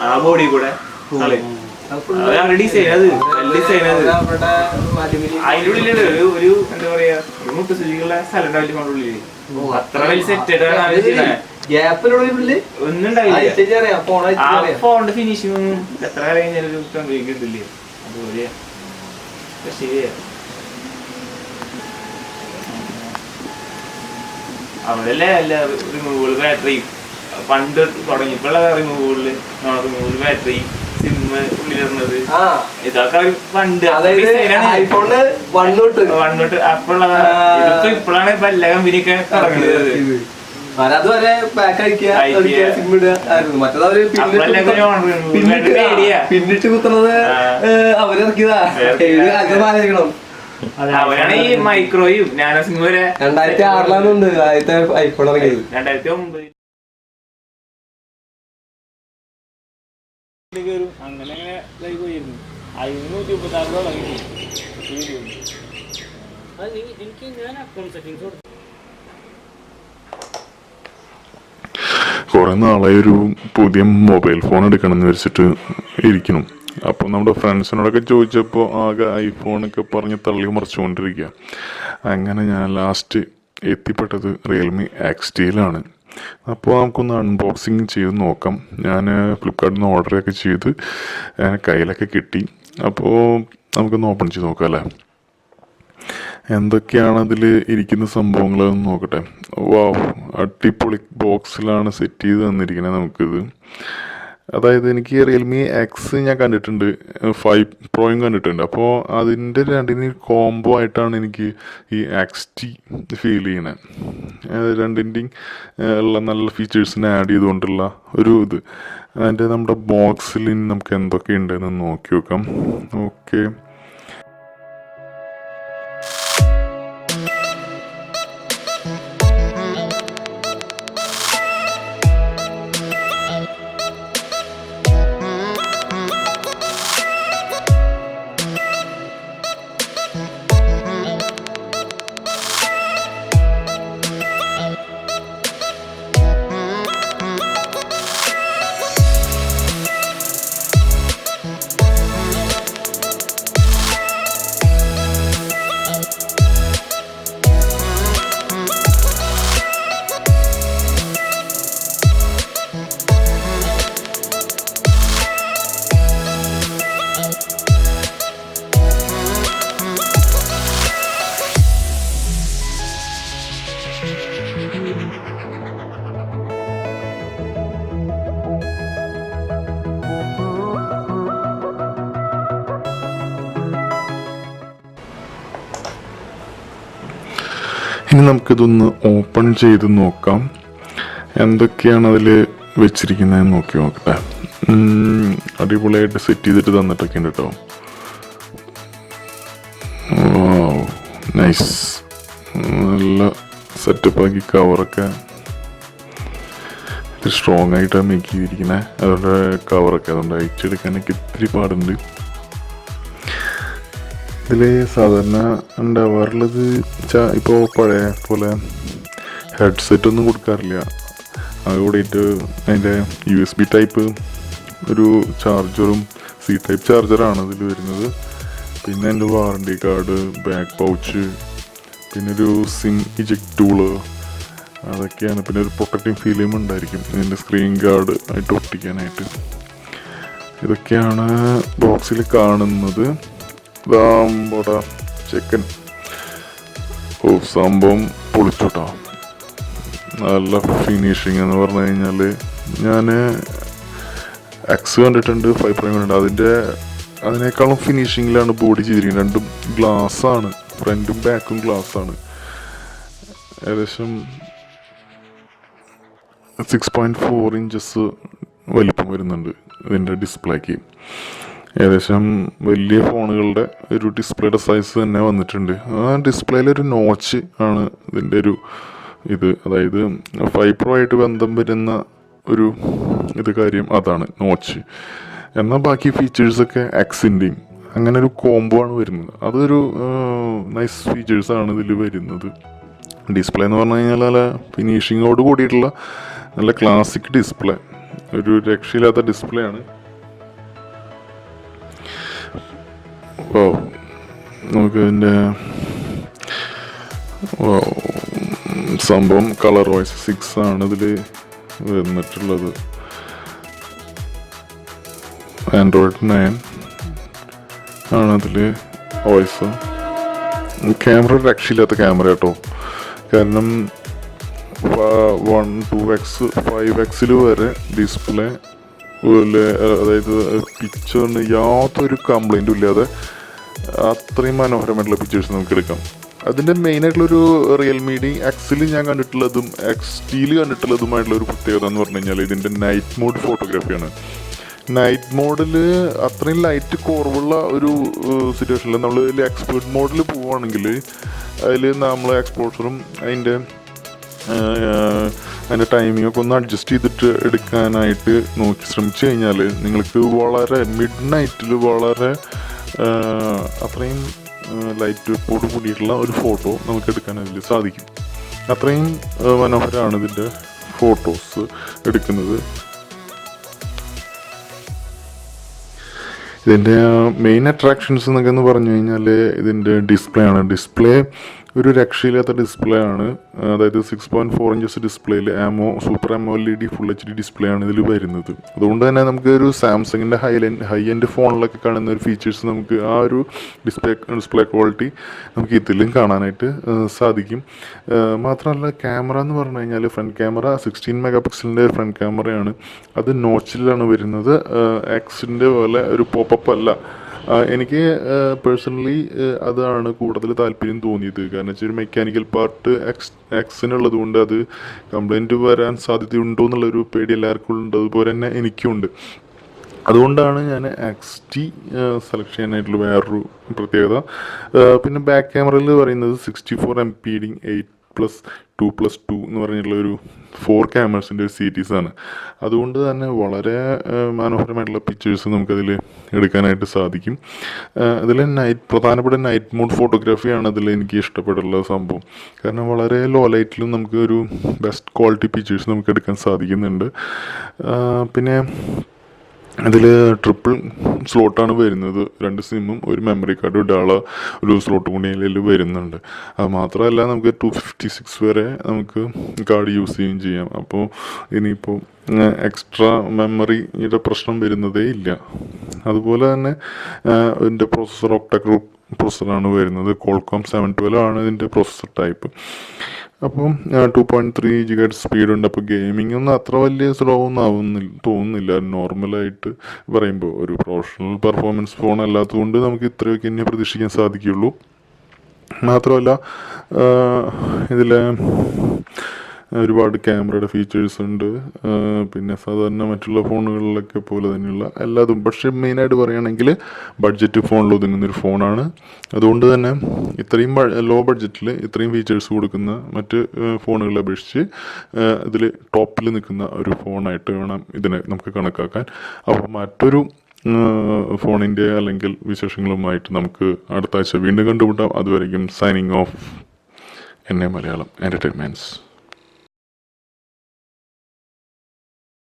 ആ ബോഡി കൂടെ ഡിസൈൻ അത് ഡിസൈൻ അത് അതിന്റെ ഉള്ളിലുണ്ട് ഒരു എന്താ പറയാ ഒരു മുട്ടുസൂചിക്കുള്ള സ്ഥലം ഉണ്ടാവില്ല ഉള്ളില് അത്ര വലിയ സെറ്റ് ഒന്നും ഉണ്ടാവില്ല. ആ ഫോണിന്റെ ഫിനിഷിംഗ് ഒന്നും എത്ര കാലം കഴിഞ്ഞാലും കംപ്ലീറ്റ് കിട്ടില്ല. അതുപോലെ ശരിയാ അവരല്ലേ അല്ല റിമൂവബിൾ ബാറ്ററി പണ്ട് തുടങ്ങിയപ്പോഴുള്ള റിമൂവബിൾ ബാറ്ററി സിമ്മ് ഉള്ളിലിടുന്നത് ഇതൊക്കെ പണ്ട് വണ്ണോട്ട് അപ്പോഴുള്ള ഇതിപ്പോ ഇപ്പോഴാണ് ഇപ്പൊ എല്ലാ കമ്പനിയൊക്കെ തുടങ്ങുന്നത്. പിന്നിട്ട് കുത്തുന്നത് അവരിറക്കിയതാ. അവരാണ് ഈ മൈക്രോയും നാനോ സിം വരെ 2006 ആദ്യത്തെ ഐഫോൺ ഇറങ്ങിയത്. 2009 അങ്ങനെ അങ്ങനെ പോയിരുന്നു. അതിന് 136 തുടങ്ങി. എനിക്ക് ഞാൻ അക്കൗണ്ട് സെറ്റിംഗ്സ് കൊടുത്തു. കുറേ നാളായി ഒരു പുതിയ മൊബൈൽ ഫോൺ എടുക്കണം എന്ന് വെച്ചിട്ട് ഇരിക്കണം. അപ്പോൾ നമ്മുടെ ഫ്രണ്ട്സിനോടൊക്കെ ചോദിച്ചപ്പോൾ ആകെ ഐഫോണൊക്കെ പറഞ്ഞ് തള്ളി മറിച്ചുകൊണ്ടിരിക്കുക. അങ്ങനെ ഞാൻ ലാസ്റ്റ് എത്തിപ്പെട്ടത് റിയൽമി XT-യിലാണ്. അപ്പോൾ നമുക്കൊന്ന് അൺബോക്സിങ് ചെയ്ത് നോക്കാം. ഞാൻ ഫ്ലിപ്കാർട്ടിൽ നിന്ന് ഓർഡറൊക്കെ ചെയ്ത് കയ്യിലൊക്കെ കിട്ടി. അപ്പോൾ നമുക്കൊന്ന് ഓപ്പൺ ചെയ്ത് നോക്കാം അല്ലേ, എന്തൊക്കെയാണ് അതിൽ ഇരിക്കുന്ന സംഭവങ്ങളെന്ന് നോക്കട്ടെ. വാവ്, അടിപൊളി ബോക്സിലാണ് സെറ്റ് ചെയ്ത് തന്നിരിക്കുന്നത് നമുക്കിത്. അതായത് എനിക്ക് റിയൽമി എക്സ് ഞാൻ കണ്ടിട്ടുണ്ട്, 5 പ്രോയും കണ്ടിട്ടുണ്ട്. അപ്പോൾ അതിൻ്റെ രണ്ടിന് കോംബോ ആയിട്ടാണ് എനിക്ക് ഈ XT ഫീൽ ചെയ്യണത്. രണ്ടിൻ്റെയും ഉള്ള നല്ല ഫീച്ചേഴ്സിനെ ആഡ് ചെയ്തുകൊണ്ടുള്ള ഒരു ഇത്. അതിൻ്റെ നമ്മുടെ ബോക്സിൽ നമുക്ക് എന്തൊക്കെ ഉണ്ടെന്ന് നോക്കി നോക്കാം. ഓക്കെ, ഇനി നമുക്കിതൊന്ന് ഓപ്പൺ ചെയ്ത് നോക്കാം, എന്തൊക്കെയാണ് അതിൽ വെച്ചിരിക്കുന്നതെന്ന് നോക്കി നോക്കട്ടെ. അടിപൊളിയായിട്ട് സെറ്റ് ചെയ്തിട്ട് തന്നിട്ടൊക്കെ ഉണ്ട് കേട്ടോ. നൈസ്, നല്ല സെറ്റപ്പാക്കി കവറൊക്കെ സ്ട്രോങ് ആയിട്ടാണ് മേക്ക് ചെയ്തിരിക്കുന്നത്. അതുകൊണ്ട് കവറൊക്കെ അതുകൊണ്ട് അയച്ചെടുക്കാനൊക്കെ ഇത്തിരി പാടുണ്ട്. ഇതിൽ സാധാരണ ഉണ്ടാവാറുള്ളത് ഇപ്പോൾ പഴയ പോലെ ഹെഡ്സെറ്റ് ഒന്നും കൊടുക്കാറില്ല. അത് കൂടിയിട്ട് അതിൻ്റെ USB ടൈപ്പ് ഒരു ചാർജറും C ടൈപ്പ് ചാർജറാണ് ഇതിൽ വരുന്നത്. പിന്നെ എൻ്റെ വാറണ്ടി കാർഡ്, ബാക്ക് പൗച്ച്, പിന്നെ ഒരു സിം ഇജക്ട് ടൂള്, അതൊക്കെയാണ്. പിന്നെ ഒരു പ്രൊട്ടക്റ്റീവ് ഫിലിം ഉണ്ടായിരിക്കും ഇതിൻ്റെ സ്ക്രീൻ ഗാർഡ് ആയിട്ട് ഒട്ടിക്കാനായിട്ട്. ഇതൊക്കെയാണ് ബോക്സിൽ കാണുന്നത്. ചിക്കൻ സംഭവം പൊളിച്ചോട്ടോ, നല്ല ഫിനിഷിങ് എന്ന് പറഞ്ഞു കഴിഞ്ഞാൽ. ഞാൻ എക്സ് കണ്ടിട്ടുണ്ട്, 5 പ്രൈം കണ്ടിട്ടുണ്ട്. അതിനേക്കാളും ഫിനിഷിങ്ങിലാണ് ബോഡി ചെയ്തിരിക്കുന്നത്. രണ്ടും ഗ്ലാസ്സാണ്, ഫ്രണ്ടും ബാക്കും ഗ്ലാസ്സാണ്. ഏകദേശം 6.4 ഇഞ്ചസ് വലിപ്പം വരുന്നുണ്ട് ഇതിൻ്റെ ഡിസ്പ്ലേക്ക്. ഏകദേശം വലിയ ഫോണുകളുടെ ഒരു ഡിസ്പ്ലേയുടെ സൈസ് തന്നെ വന്നിട്ടുണ്ട്. ആ ഡിസ്പ്ലേയിലൊരു നോച്ച് ആണ് ഇതിൻ്റെ ഒരു ഇത്. അതായത് 5 പ്രോ ആയിട്ട് ബന്ധം വരുന്ന ഒരു കാര്യം അതാണ് നോച്ച്. എന്നാൽ ബാക്കി ഫീച്ചേഴ്സൊക്കെ എക്സിൻ്റെയും അങ്ങനെ ഒരു കോംബോ ആണ് വരുന്നത്. അതൊരു നൈസ് ഫീച്ചേഴ്സാണ് ഇതിൽ വരുന്നത്. ഡിസ്പ്ലേ എന്ന് പറഞ്ഞു കഴിഞ്ഞാൽ നല്ല ഫിനിഷിങ്ങോട് കൂടിയിട്ടുള്ള നല്ല ക്ലാസിക് ഡിസ്പ്ലേ, ഒരു രക്ഷയില്ലാത്ത ഡിസ്പ്ലേ ആണ്. നമുക്ക് ഇതിൻ്റെ സംഭവം കളർ വോയിസ് 6 ആണ് ഇതിൽ വന്നിട്ടുള്ളത്. ആൻഡ്രോയിഡ് 9 ആണ് അതിൽ വോയിസ്. ക്യാമറ രക്ഷയില്ലാത്ത ക്യാമറ കേട്ടോ. കാരണം 1, 2x 5x വരെ ഡിസ്പ്ലേ, അതായത് പിക്ചറിന് യാതൊരു കംപ്ലൈൻറ്റും ഇല്ലാതെ അത്രയും മനോഹരമായിട്ടുള്ള പിക്ചേഴ്സ് നമുക്ക് എടുക്കാം. അതിൻ്റെ മെയിനായിട്ടുള്ളൊരു റിയൽമിയുടെ എക്സിൽ ഞാൻ കണ്ടിട്ടുള്ളതും XT കണ്ടിട്ടുള്ളതുമായിട്ടുള്ള ഒരു പ്രത്യേകത എന്ന് പറഞ്ഞു കഴിഞ്ഞാൽ ഇതിൻ്റെ നൈറ്റ് മോഡ് ഫോട്ടോഗ്രാഫിയാണ്. നൈറ്റ് മോഡിൽ അത്രയും ലൈറ്റ് കുറവുള്ള ഒരു സിറ്റുവേഷനിൽ നമ്മൾ ഇതിൽ എക്സ്പേർട്ട് മോഡിൽ പോവുകയാണെങ്കിൽ അതിൽ നമ്മൾ എക്സ്പോഷറും അതിൻ്റെ ടൈമിംഗ് ഒക്കെ ഒന്ന് അഡ്ജസ്റ്റ് ചെയ്തിട്ട് എടുക്കാനായിട്ട് നോക്കി ശ്രമിച്ചു കഴിഞ്ഞാൽ നിങ്ങൾക്ക് വളരെ മിഡ് നൈറ്റിൽ വളരെ അത്രയും ലൈറ്റ് വെപ്പോട് കൂടിയിട്ടുള്ള ഒരു ഫോട്ടോ നമുക്ക് എടുക്കാൻ അതിൽ സാധിക്കും. അത്രയും മനോഹരമാണ് ഇതിൻ്റെ ഫോട്ടോസ് എടുക്കുന്നത്. ഇതിൻ്റെ മെയിൻ അട്രാക്ഷൻസ് എന്നൊക്കെ എന്ന് പറഞ്ഞു കഴിഞ്ഞാൽ ഇതിൻ്റെ ഡിസ്പ്ലേ ആണ്. ഡിസ്പ്ലേ ഒരു രക്ഷയില്ലാത്ത ഡിസ്പ്ലേ ആണ്. അതായത് 6.4 ഇഞ്ചസ് ഡിസ്പ്ലേയിൽ super AMOLED full HD display ആണ് ഇതിൽ വരുന്നത്. അതുകൊണ്ട് തന്നെ നമുക്ക് ഒരു സാംസങ്ങിൻ്റെ ഹൈ എൻഡ് ഫോണിലൊക്കെ കാണുന്ന ഒരു ഫീച്ചേഴ്സ് നമുക്ക് ആ ഒരു ഡിസ്പ്ലേ ക്വാളിറ്റി നമുക്ക് ഇതിലും കാണാനായിട്ട് സാധിക്കും. മാത്രമല്ല ക്യാമറ എന്ന് പറഞ്ഞു കഴിഞ്ഞാൽ ഫ്രണ്ട് ക്യാമറ 16 മെഗാ പിക്സലിൻ്റെ ഫ്രണ്ട് ക്യാമറയാണ്. അത് നോച്ചിലാണ് വരുന്നത്. എക്സിൻ്റെ പോലെ ഒരു പോപ്പപ്പ് അല്ല. എനിക്ക് പേഴ്സണലി അതാണ് കൂടുതൽ താല്പര്യം തോന്നിയത്. കാരണം വെച്ചാൽ ഒരു മെക്കാനിക്കൽ പാർട്ട് എക്സിനുള്ളത് കൊണ്ട് അത് കംപ്ലൈൻറ്റ് വരാൻ സാധ്യതയുണ്ടോ എന്നുള്ളൊരു പേടി എല്ലാവർക്കും ഉണ്ട്. അതുപോലെ തന്നെ എനിക്കുണ്ട്. അതുകൊണ്ടാണ് ഞാൻ XT സെലക്ട് ചെയ്യാനായിട്ടുള്ള വേറൊരു പ്രത്യേകത. പിന്നെ ബാക്ക് ക്യാമറയിൽ പറയുന്നത് 64 MP 8+2+2 എന്ന് പറഞ്ഞിട്ടുള്ള ഒരു 4 ക്യാമറസിൻ്റെ ഒരു സീരീസാണ്. അതുകൊണ്ട് തന്നെ വളരെ മനോഹരമായിട്ടുള്ള പിക്ചേഴ്സ് നമുക്കതിൽ എടുക്കാനായിട്ട് സാധിക്കും. അതിൽ പ്രധാനപ്പെട്ട നൈറ്റ് മോഡ് ഫോട്ടോഗ്രാഫിയാണ് അതിൽ എനിക്ക് ഇഷ്ടപ്പെട്ടുള്ള സംഭവം. കാരണം വളരെ ലോ ലൈറ്റിലും നമുക്ക് ഒരു ബെസ്റ്റ് ക്വാളിറ്റി പിക്ചേഴ്സ് നമുക്ക് എടുക്കാൻ സാധിക്കുന്നുണ്ട്. പിന്നെ അതിൽ ട്രിപ്പിൾ സ്ലോട്ടാണ് വരുന്നത്. 2 സിമ്മും ഒരു മെമ്മറി കാർഡ് ഇടാനുള്ള ഒരു സ്ലോട്ട് കൂടി അതിൽ വരുന്നുണ്ട്. അത് മാത്രമല്ല നമുക്ക് 256 വരെ നമുക്ക് കാർഡ് യൂസ് ചെയ്യുകയും ചെയ്യാം. അപ്പോൾ ഇനിയിപ്പോൾ എക്സ്ട്രാ മെമ്മറിയുടെ പ്രശ്നം വരുന്നതേ ഇല്ല. അതുപോലെ തന്നെ ഇതിൻ്റെ പ്രോസസ്സർ ഒക്ടാകോർ പ്രോസസ്സറാണ് വരുന്നത്. Qualcomm 712 ആണ് ഇതിൻ്റെ പ്രോസസ്സർ ടൈപ്പ്. അപ്പം 2.3 GHz സ്പീഡുണ്ട്. അപ്പോൾ ഗെയിമിംഗ് ഒന്നും അത്ര വലിയ സ്ലോ ഒന്നും തോന്നുന്നില്ല. നോർമലായിട്ട് പറയുമ്പോൾ ഒരു പ്രൊഫഷണൽ പെർഫോമൻസ് ഫോൺ അല്ലാത്തതുകൊണ്ട് നമുക്ക് ഇത്രയൊക്കെ തന്നെ പ്രതീക്ഷിക്കാൻ സാധിക്കുകയുള്ളൂ. മാത്രമല്ല ഇതിലെ ഒരുപാട് ക്യാമറയുടെ ഫീച്ചേഴ്സ് ഉണ്ട്. പിന്നെ സാധാരണ മറ്റുള്ള ഫോണുകളിലൊക്കെ പോലെ തന്നെയുള്ള എല്ലാതും. പക്ഷേ മെയിനായിട്ട് പറയുകയാണെങ്കിൽ ബഡ്ജറ്റ് ഫോണിൽ ഒതുങ്ങുന്നൊരു ഫോണാണ്. അതുകൊണ്ട് തന്നെ ഇത്രയും ലോ ബഡ്ജറ്റിൽ ഇത്രയും ഫീച്ചേഴ്സ് കൊടുക്കുന്ന മറ്റ് ഫോണുകളെ അപേക്ഷിച്ച് ഇതിൽ ടോപ്പിൽ നിൽക്കുന്ന ഒരു ഫോണായിട്ട് വേണം ഇതിനെ നമുക്ക് കണക്കാക്കാൻ. അപ്പോൾ മറ്റൊരു ഫോണിൻ്റെ അല്ലെങ്കിൽ വിശേഷങ്ങളുമായിട്ട് നമുക്ക് അടുത്ത ആഴ്ച വീണ്ടും കണ്ടുമുട്ടാം. അതുവരെയും signing off NA Malayalam entertainments.